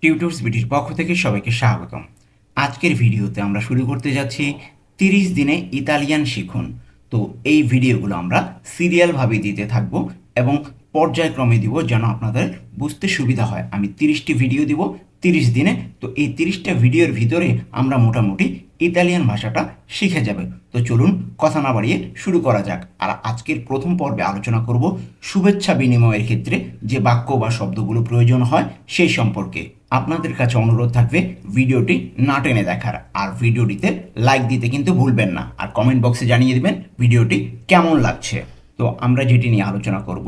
Tutors বিটির পক্ষ থেকে সবাইকে স্বাগতম। আজকের ভিডিওতে আমরা শুরু করতে যাচ্ছি 30 দিনে ইতালিয়ান শিখুন। তো এই ভিডিওগুলো আমরা সিরিয়ালভাবে দিতে থাকব এবং পর্যায়ক্রমে দিব যেন আপনাদের বুঝতে সুবিধা হয়। আমি 30টি ভিডিও দিব 30 দিনে। তো এই 30টা ভিডিওর ভিতরে আমরা মোটামুটি ইতালিয়ান ভাষাটা শিখে যাবে। তো চলুন কথা না বাড়িয়ে শুরু করা যাক। আর আজকের প্রথম পর্বে আলোচনা করব শুভেচ্ছা বিনিময়ের ক্ষেত্রে যে বাক্য বা শব্দগুলো প্রয়োজন হয় সেই সম্পর্কে। আপনাদের কাছে অনুরোধ থাকবে ভিডিওটি না টেনে দেখার, আর ভিডিওটিতে লাইক দিতে কিন্তু ভুলবেন না, আর কমেন্ট বক্সে জানিয়ে দেবেন ভিডিওটি কেমন লাগছে। তো আমরা যেটি নিয়ে আলোচনা করব,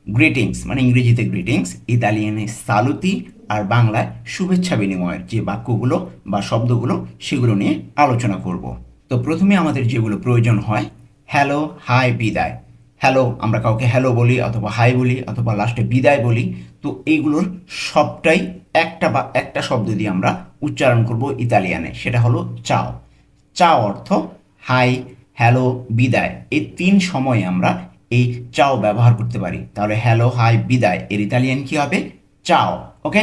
গ্রিটিংস মানে ইংরেজিতে গ্রিটিংস, ইতালিয়ানে সালুতি, আর বাংলায় শুভেচ্ছা বিনিময়ের যে বাক্যগুলো বা শব্দগুলো সেগুলো নিয়ে আলোচনা করব। তো প্রথমে আমাদের যেগুলো প্রয়োজন হয়, হ্যালো, হাই, বিদায়। হ্যালো আমরা কাউকে হ্যালো বলি অথবা হাই বলি অথবা লাস্টে বিদায় বলি। তো এইগুলোর সবটাই একটা শব্দ দিয়ে আমরা উচ্চারণ করব ইতালিয়ানে, সেটা হলো চাও। চাও অর্থ হাই, হ্যালো, বিদায়, এই 3 সময়ে আমরা এই চাও ব্যবহার করতে পারি। তাহলে হ্যালো, হাই, বিদায় এর ইতালিয়ান কি হবে? চাও। ওকে।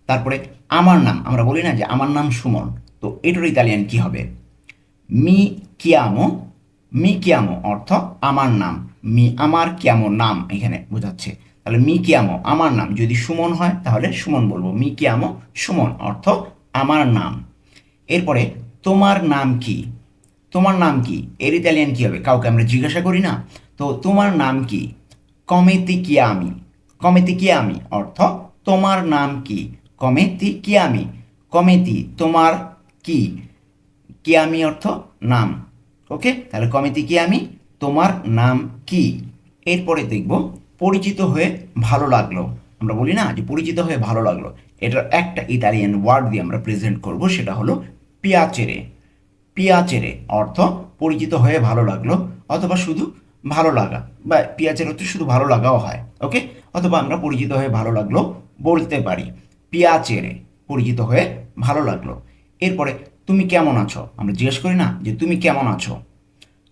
তারপরে আমার নাম, আমরা বলি না যে আমার নাম সুমন, তো এটার ইতালিয়ান কি হবে? মি চিয়ামো। মি চিয়ামো অর্থ আমার নাম। মি আমার চিয়ামো নাম এখানে বোঝাচ্ছে। তাহলে মি চিয়ামো আমার নাম, যদি সুমন হয় তাহলে সুমন বলবো। মি চিয়ামো সুমন অর্থ আমার নাম। এরপরে তোমার নাম কি? তোমার নাম কি এর ইতালিয়ান কি হবে? কাউকে আমরা জিজ্ঞাসা করি না, তো তোমার নাম কি? কমেতি চিয়ামি। কমেতি চিয়ামি অর্থ তোমার নাম কি? কমেতি চিয়ামি। কমেতি তোমার কি, কিয়ামি অর্থ নাম। ওকে, তাহলে কমেতি কিয়ামি তোমার নাম কি। এরপরে দেখব পরিচিত হয়ে ভালো লাগলো। আমরা বলি না যে পরিচিত হয়ে ভালো লাগলো, এটার একটা ইতালিয়ান ওয়ার্ড দিয়ে আমরা প্রেজেন্ট করব, সেটা হলো পিয়াচেরে। পিয়াচেরে অর্থ পরিচিত হয়ে ভালো লাগলো অথবা শুধু ভালো লাগা, বা পিয়াচেরে অর্থ শুধু ভালো লাগাও হয়। ওকে, অথবা আমরা পরিচিত হয়ে ভালো লাগলো বলতে পারি। পিয়াচেরে পরিচিত হয়ে ভালো লাগলো। এরপরে তুমি কেমন আছো, আমরা জিজ্ঞেস করি না যে তুমি কেমন আছো?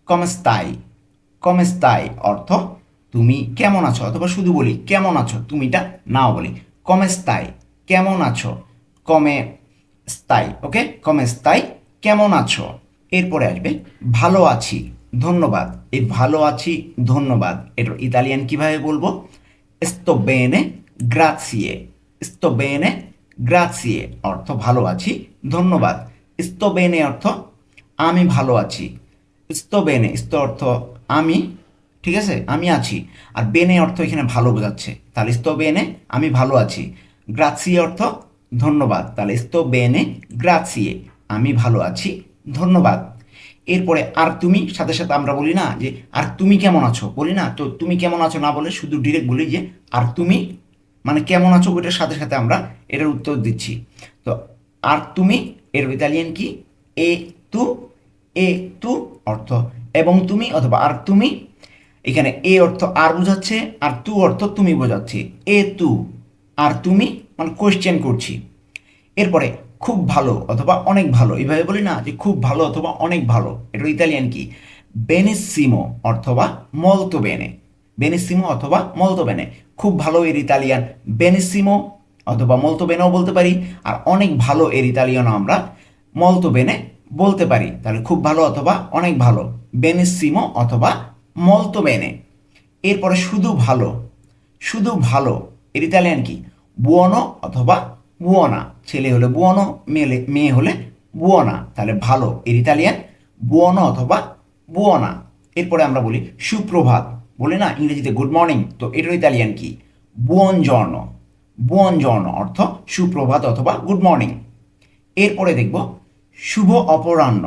কমেস্তাই। কমেস্তাই অর্থ তুমি কেমন আছো, অথবা শুধু বলি কেমন আছো, তুমিটা নাও বলি। কমেস্তাই কেমন আছো, কমে স্তাই। ওকে, কমেস্তাই কেমন আছো। এরপরে আসবে ভালো আছি, ধন্যবাদ। এই ভালো আছি ধন্যবাদ এটার ইতালিয়ান কিভাবে বলবো? sto bene grazie। sto bene grazie অর্থ ভালো আছি ধন্যবাদ। sto bene অর্থ আমি ভালো আছি। sto bene, sto অর্থ আমি, ঠিক আছে, আমি আছি। আর বেনে অর্থ এখানে ভালো বোঝাচ্ছে, তাহলে sto bene আমি ভালো আছি। গ্রাসিয়ে অর্থ ধন্যবাদ, তাহলে sto bene grazie আমি ভালো আছি ধন্যবাদ। এরপরে আর তুমি, সাথে সাথে আমরা বলি না যে আর তুমি কেমন আছো, বলি না, তো তুমি কেমন আছো না বলে শুধু ডিরেক্ট বলি যে আর তুমি, মানে কেমন আছো ওইটার সাথে সাথে আমরা এটার উত্তর দিচ্ছি। তো আর তুমি এর ইতালিয়ান কি? এ তু। এ তু অর্থ এবং তুমি অথবা আর তুমি। এখানে এ অর্থ আর বোঝাচ্ছে, আর তু অর্থ তুমি বোঝাচ্ছে। এ তু আর তুমি, মানে কোয়েশ্চেন করছি। এরপরে খুব ভালো অথবা অনেক ভালো, এইভাবে বলি না যে খুব ভালো অথবা অনেক ভালো, এটার ইতালিয়ান কি? বেনিসিমো অথবা মলতো বেনে। বেনিসিমো অথবা মলতো বেনে, খুব ভালো এর ইতালিয়ান বেনিসিমো অথবা মলতো বেনেও বলতে পারি, আর অনেক ভালো এর ইতালিয়ানও আমরা মলতো বেনে বলতে পারি। তাহলে খুব ভালো অথবা অনেক ভালো, বেনিসিমো অথবা মলতো বেনে। এরপরে শুধু ভালো। শুধু ভালো এর ইতালিয়ান কি? বুয়নো অথবা বুয়না। ছেলে হলে বুয়নো, মেয়ে হলে বুয়না। তাহলে ভালো এর ইতালিয়ান বুয়নো অথবা বুয়না। এরপরে আমরা বলি সুপ্রভাত, বলি না ইংরেজিতে গুড মর্নিং, তো এটার ইতালিয়ান কি? বুয়নজর্নো। বুয়নজর্নো অর্থ সুপ্রভাত অথবা গুড মর্নিং। এরপরে দেখব শুভ অপরাহ্ন,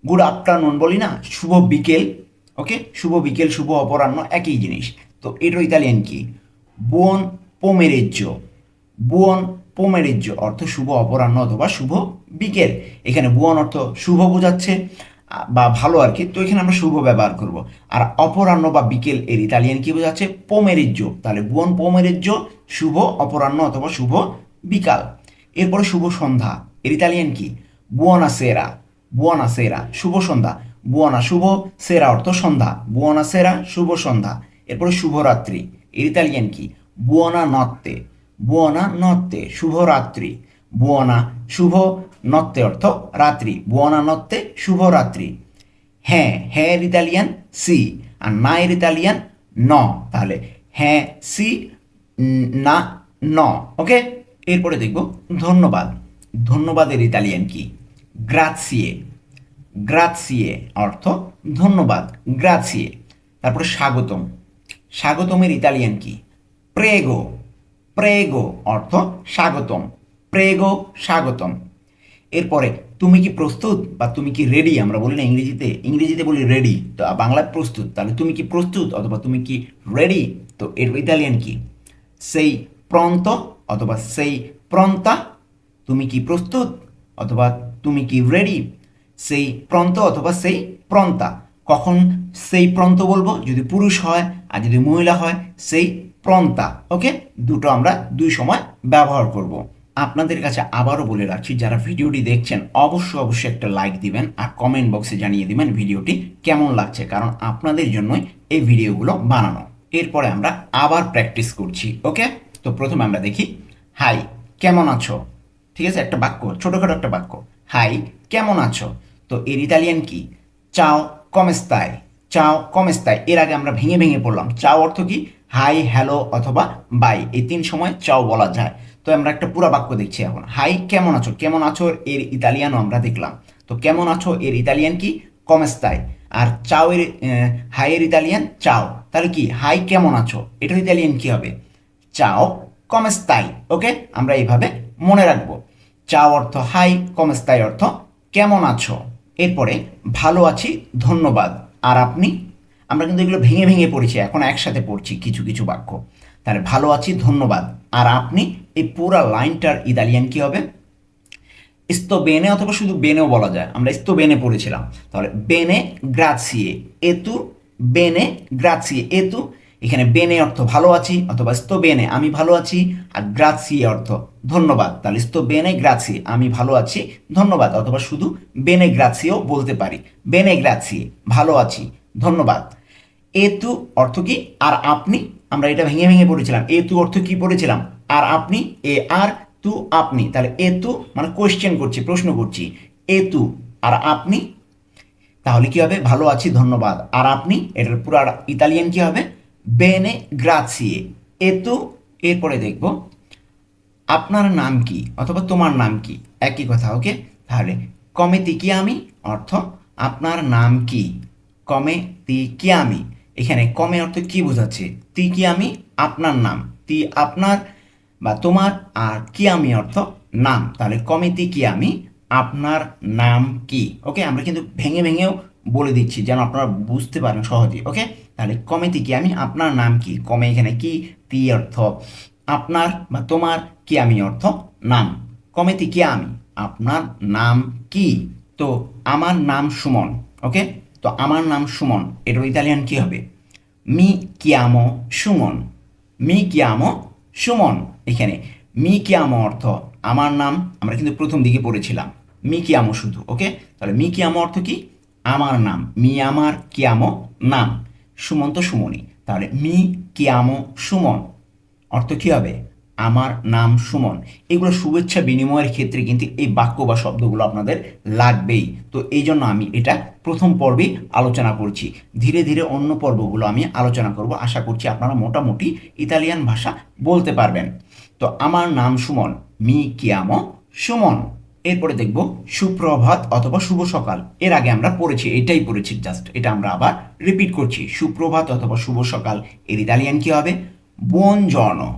গুড আফটারনুন বলি না, শুভ বিকেল। ওকে, শুভ বিকেল শুভ অপরাহ্ন একই জিনিস। তো এটার ইতালিয়ান কি? বুয়ন পোমেরেজ্জো। বুয়ন পোমেরেজ্জো অর্থ শুভ অপরাহ্ন অথবা শুভ বিকেল। এখানে বুয়ন অর্থ শুভ বোঝাচ্ছে বা ভালো আর কি, তো এখানে আমরা শুভ ব্যবহার করব। আর অপরাহ্ন বা বিকেল এর ইতালিয়ান কি বোঝাচ্ছে? পোমেরেজ্জো। তাহলে বুয়ন পোমেরেজ্জো শুভ অপরাহ্ন অথবা শুভ বিকাল। এরপরে শুভ সন্ধ্যা এর ইতালিয়ান কি? বুয়না সেরা। বুয়না সেরা শুভ সন্ধ্যা। বুয়না শুভ, সেরা অর্থ সন্ধ্যা, বুয়না সেরা শুভ সন্ধ্যা। এরপরে শুভরাত্রি এর ইতালিয়ান কি? বুয়না নত্তে। বুয়োনা নত্তে, শুভরাত্রি। বুয়োনা শুভ, নত্তে অর্থ রাত্রি, বুয়োনা নত্তে শুভরাত্রি। হ্যাঁ, হ্যাঁ এর ইতালিয়ান সি, আর না এর ইতালিয়ান ন। তাহলে হ্যাঁ সি, না ন। ওকে, এরপরে দেখব ধন্যবাদ। ধন্যবাদের ইতালিয়ান কি? গ্রাসিয়ে। গ্রাসিয়ে অর্থ ধন্যবাদ, গ্রাসিয়ে। তারপরে স্বাগতম। স্বাগতমের ইতালিয়ান কি? প্রেগো। প্রেগো অর্থ স্বাগতম, প্রেগো স্বাগতম। এরপরে তুমি কি প্রস্তুত বা তুমি কি রেডি, আমরা বলি না ইংরেজিতে, ইংরেজিতে বলি রেডি, তো বাংলায় প্রস্তুত। তাহলে তুমি কি প্রস্তুত অথবা তুমি কি রেডি, তো এর ইতালিয়ান কি? সেই প্রন্ত অথবা সেই প্রন্তা। তুমি কি প্রস্তুত অথবা তুমি কি রেডি, সেই প্রন্ত অথবা সেই প্রন্তা। কখন সেই প্রন্ত বলবো? যদি পুরুষ হয়, আর যদি মহিলা হয় সেই প্রন্তা। ওকে, দুটো আমরা দুই সময় ব্যবহার করব। আপনাদের কাছে আবারও বলে রাখছি, যারা ভিডিওটি দেখছেন অবশ্যই একটা লাইক দিবেন আর কমেন্ট বক্সে জানিয়ে দিবেন ভিডিওটি কেমন লাগছে, কারণ আপনাদের জন্যই এই ভিডিওগুলো বানানো। এরপরে আমরা আবার প্র্যাকটিস করছি। ওকে, তো প্রথমে আমরা দেখি হাই, কেমন আছো? ঠিক আছে, একটা বাক্য, ছোটোখাটো একটা বাক্য, হাই কেমন আছো। তো এর ইতালিয়ান কি? চাও কমেস্তায়। চাও কমেস্তায়। এর আগে আমরা ভেঙে ভেঙে পড়লাম। চাও অর্থ কি? হাই, হ্যালো অথবা বাই, এই তিন সময় চাও বলা যায়। তো আমরা একটা পুরো বাক্য দেখছি এখন। হাই কেমন আছো, কেমন আছো এর ইতালিয়ানও আমরা দেখলাম। তো কেমন আছো এর ইতালিয়ান কি? কমেস্তায়। আর চাও এর হাই এর ইতালিয়ান চাও। তাহলে কি হাই কেমন আছো, এটার ইতালিয়ান কি হবে? চাও কমেস্তাই। ওকে, আমরা এইভাবে মনে রাখবো। চাও অর্থ হাই, কমেস্তাই অর্থ কেমন আছো। এরপরে ভালো আছি ধন্যবাদ, আর আপনি। আমরা কিন্তু এগুলো ভেঙে ভেঙে পড়েছি, এখন একসাথে পড়ছি কিছু কিছু বাক্য। তাহলে ভালো আছি ধন্যবাদ, আর আপনি, এই পুরা লাইনটার ইতালিয়ান কি হবে? sto bene অথবা শুধু বেনেও বলা যায়, আমরা sto bene পড়েছিলাম। তাহলে বেনে গ্রাসিয়ে, এতু বেনে গ্রাসিয়ে, এতু। এখানে বেনে অর্থ ভালো আছি অথবা sto bene আমি ভালো আছি, আর গ্রাসিয়ে অর্থ ধন্যবাদ। তাহলে sto bene গ্রাসিয়ে আমি ভালো আছি ধন্যবাদ, অথবা শুধু বেনে গ্রাসিয়েও বলতে পারি। বেনে গ্রাসিয়ে ভালো আছি ধন্যবাদ। এতু অর্থ কি? আর আপনি। আমরা এটা ভেঙে ভেঙে পড়েছিলাম। এতু অর্থ কি পড়েছিলাম? আর আপনি, এ আর তু আপনি। তাহলে এতু মানে কোয়েশ্চেন করছি, প্রশ্ন করছি। এতু আর আপনি, তাহলে কি হবে? ভালো আছি ধন্যবাদ, আর আপনি। এটার পুরো ইতালিয়ান কি হবে? বেনে গ্রাসিয়ে। এতু। এরপরে দেখব আপনার নাম কি অথবা তোমার নাম কি, একই কথা। ওকে, তাহলে কমে তিকিয়ামি অর্থ আপনার নাম কি, কমে তিকিয়ামি। এখানে কমে অর্থ কি বোঝাচ্ছে? তিকিয়ামি আপনার নাম, তি আপনার বা তোমার, আর কিয়ামি অর্থ নাম। তাহলে কমে তিকিয়ামি আপনার নাম কি। ওকে, আমরা কিন্তু ভেঙে ভেঙেও বলে দিচ্ছি যেন আপনারা বুঝতে পারেন সহজে। ওকে, তাহলে কমে তিকিয়ামি আপনার নাম কি। কমে এখানে কি, তি অর্থ আপনার বা তোমার, কি আমি অর্থ নাম। কমেতি কি আমি, আপনার নাম কি। তো আমার নাম সুমন। ওকে, তো আমার নাম সুমন, এটার ইতালিয়ান কি হবে? মি চিয়ামো সুমন। মি চিয়ামো সুমন। এখানে মি চিয়ামো অর্থ আমার নাম, আমরা কিন্তু প্রথম দিকে পড়েছিলাম মি চিয়ামো শুধু। ওকে, তাহলে মি চিয়ামো অর্থ কি? আমার নাম। মি আমার, চিয়ামো নাম, সুমন তো সুমনই। তাহলে মি চিয়ামো সুমন অর্থ কী হবে? আমার নাম সুমন। এগুলো শুভেচ্ছা বিনিময়ের ক্ষেত্রে কিন্তু এই বাক্য বা শব্দগুলো আপনাদের লাগবেই। তো এই জন্য আমি এটা প্রথম পর্বেই আলোচনা করছি। ধীরে ধীরে অন্য পর্বগুলো আমি আলোচনা করব। আশা করছি আপনারা মোটামুটি ইতালিয়ান ভাষা বলতে পারবেন। তো আমার নাম সুমন, মি চিয়ামো সুমন। এরপরে দেখব সুপ্রভাত অথবা শুভ সকাল। এর আগে আমরা পড়েছি, এটাই পড়েছি জাস্ট, এটা আমরা আবার রিপিট করছি। সুপ্রভাত অথবা শুভ সকাল এর ইতালিয়ান কি হবে? বুয়নজর্নো।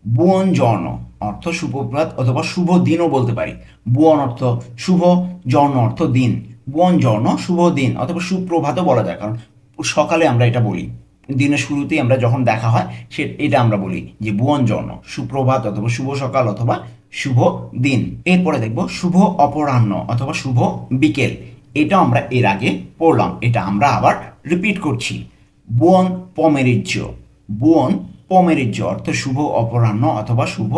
বুয়নজর্নো অর্থ সুপ্রভাত অথবা শুভ দিনও বলতে পারি। বুয়ন অর্থ শুভ, জর্ণ অর্থ দিন। বুয়নজর্নো শুভ দিন অথবা সুপ্রভাতও বলা যায়, কারণ সকালে আমরা এটা বলি, দিনের শুরুতেই আমরা যখন দেখা হয় এটা আমরা বলি যে বুয়নজর্নো, সুপ্রভাত অথবা শুভ সকাল অথবা শুভ দিন। এরপরে দেখব শুভ অপরাহ্ন অথবা শুভ বিকেল। এটা আমরা এর আগে পড়লাম, এটা আমরা আবার রিপিট করছি। বুয়ন পমেরিজ্জো। বুয়ন পমেরিজ্জ অর্থ শুভ অপরাহ্ন অথবা শুভ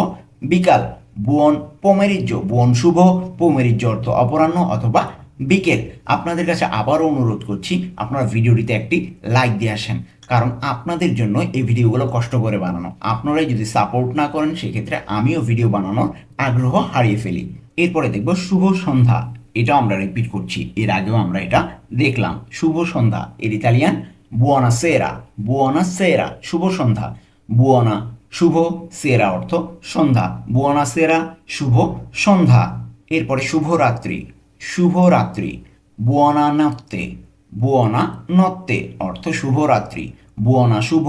বিকাল। বুয়ন পমেরিজ্জ, বুয়ন শুভ, পমেরিজ্জ অর্থ অপরাহ্ন অথবা বিকেল। আপনাদের কাছে আবারও অনুরোধ করছি, আপনারা ভিডিওটিতে একটি লাইক দিয়ে আসেন, কারণ আপনাদের জন্য এই ভিডিওগুলো কষ্ট করে বানানো। আপনারাই যদি সাপোর্ট না করেন সেক্ষেত্রে আমিও ভিডিও বানানোর আগ্রহ হারিয়ে ফেলি। এরপরে দেখব শুভ সন্ধ্যা। এটাও আমরা রিপিট করছি, এর আগেও আমরা এটা দেখলাম। শুভ সন্ধ্যা এর ইতালিয়ান বুয়ানা সেরা। বুয়ানা সেরা শুভ সন্ধ্যা। বুয়ানা শুভ, সেরা অর্থ সন্ধ্যা। বুয়ানা সেরা শুভ সন্ধ্যা। এরপরে শুভরাত্রি। শুভরাত্রি বুয়ানা নত্তে। বুয়ানা নত্তে অর্থ শুভরাত্রি। বুয়ানা শুভ,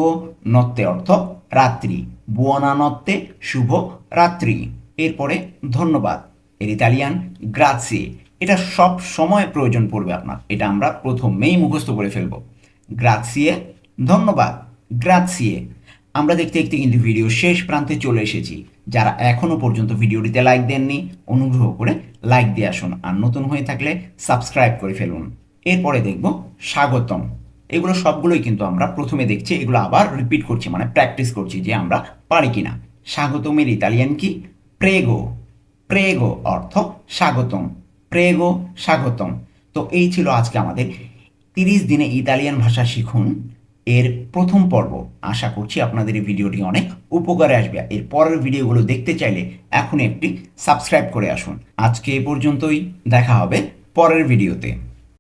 নত্তে অর্থ রাত্রি। বুয়ানা নত্তে শুভ রাত্রি। এরপরে ধন্যবাদ এর ইতালিয়ান গ্রাzie। এটা সব সময় প্রয়োজন পড়বে আপনার, এটা আমরা প্রথমেই মুখস্থ করে ফেলব। গ্রাzie ধন্যবাদ, গ্রাzie। আমরা দেখতে দেখতে কিন্তু ভিডিও শেষ প্রান্তে চলে এসেছি। যারা এখনও পর্যন্ত ভিডিওটিতে লাইক দেননি অনুগ্রহ করে লাইক দিয়ে আসুন, আর নতুন হয়ে থাকলে সাবস্ক্রাইব করে ফেলুন। এরপরে দেখব স্বাগতম। এগুলো সবগুলোই কিন্তু আমরা প্রথমে দেখছি, এগুলো আবার রিপিট করছি, মানে প্র্যাকটিস করছি যে আমরা পারি কিনা। স্বাগতমের ইতালিয়ান কি? প্রেগো। প্রেগো অর্থ স্বাগতম। প্রেগো স্বাগতম। তো এই ছিল আজকে আমাদের 30 দিনে ইতালিয়ান ভাষা শিখুন এর প্রথম পর্ব। আশা করছি আপনাদের এই ভিডিওটি অনেক উপকারে আসবে। এর পরের ভিডিওগুলো দেখতে চাইলে এখনই একটি সাবস্ক্রাইব করে আসুন। আজকে এ পর্যন্তই, দেখা হবে পরের ভিডিওতে।